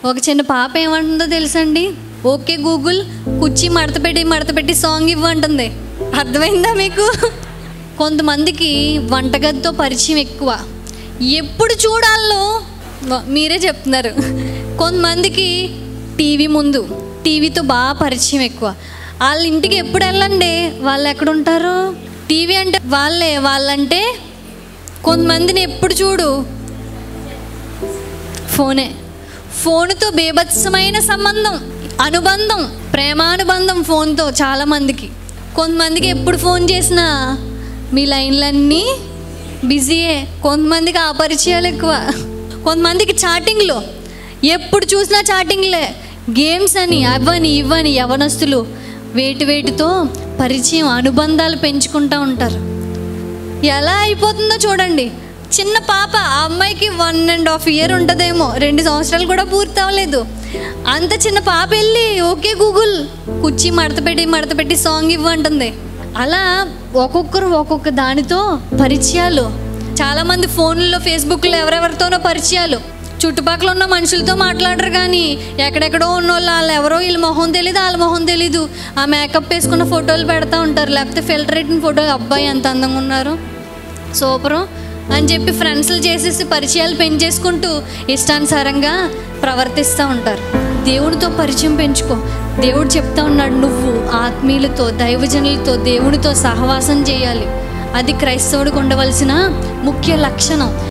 ఒక చిన్న పాప ఏమంటుందో తెలుసండి? ఓకే గూగుల్, కుర్చీ మడత పెట్టి సాంగ్ ఇవ్వంటుంది. అర్థమైందా మీకు? కొంతమందికి వంటగదితో పరిచయం ఎక్కువ, ఎప్పుడు చూడాలో మీరే చెప్తున్నారు. కొంతమందికి టీవీ ముందు, టీవీతో బాగా పరిచయం ఎక్కువ. వాళ్ళ ఇంటికి ఎప్పుడు వెళ్ళండి, వాళ్ళు ఎక్కడుంటారు? టీవీ అంటే వాళ్ళంటే కొంతమందిని ఎప్పుడు చూడు ఫోన్తో బేభత్సమైన అనుబంధం, ప్రేమానుబంధం ఫోన్తో చాలామందికి. కొంతమందికి ఎప్పుడు ఫోన్ చేసినా మీ లైన్లన్నీ బిజీయే. కొంతమందికి ఆ పరిచయాలు ఎక్కువ. కొంతమందికి చాటింగ్లో, ఎప్పుడు చూసినా చాటింగ్లే, గేమ్స్ అని అవని ఇవని యవనస్తులు వేటితో పరిచయం, అనుబంధాలు పెంచుకుంటూ ఉంటారు. ఎలా అయిపోతుందో చూడండి. చిన్న పాప, ఆ అమ్మాయికి 1.5 year ఉంటుందేమో, 2 సంవత్సరాలు కూడా పూర్తి అవ్వలేదు. అంత చిన్న పాప వెళ్ళి ఓకే గూగుల్, కుర్చీ మడత పెట్టి సాంగ్ ఇవ్వంటుంది. అలా ఒక్కొక్క దానితో పరిచయాలు. చాలామంది ఫోన్లో, ఫేస్బుక్లో ఎవరెవరితోనో పరిచయాలు. చుట్టుపక్కల ఉన్న మనుషులతో మాట్లాడరు, కానీ ఎక్కడెక్కడో ఉన్న వాళ్ళు ఎవరో వీళ్ళ మొహం తెలీదు, వాళ్ళ మొహం తెలీదు. ఆ మేకప్ వేసుకున్న ఫోటోలు పెడతా ఉంటారు, లేకపోతే ఫిల్టర్ పెట్టిన ఫోటో, అబ్బాయి ఎంత అందంగా ఉన్నారు, సూపరు అని చెప్పి ఫ్రెండ్స్లు చేసేసి పరిచయాలు పెంచేసుకుంటూ ఇష్టానుసారంగా ప్రవర్తిస్తూ ఉంటారు. దేవుడితో పరిచయం పెంచుకో. దేవుడు చెప్తా ఉన్నాడు, నువ్వు ఆత్మీయులతో, దైవజనులతో, దేవునితో సహవాసం చేయాలి. అది క్రైస్తవుడికి ఉండవలసిన ముఖ్య లక్షణం.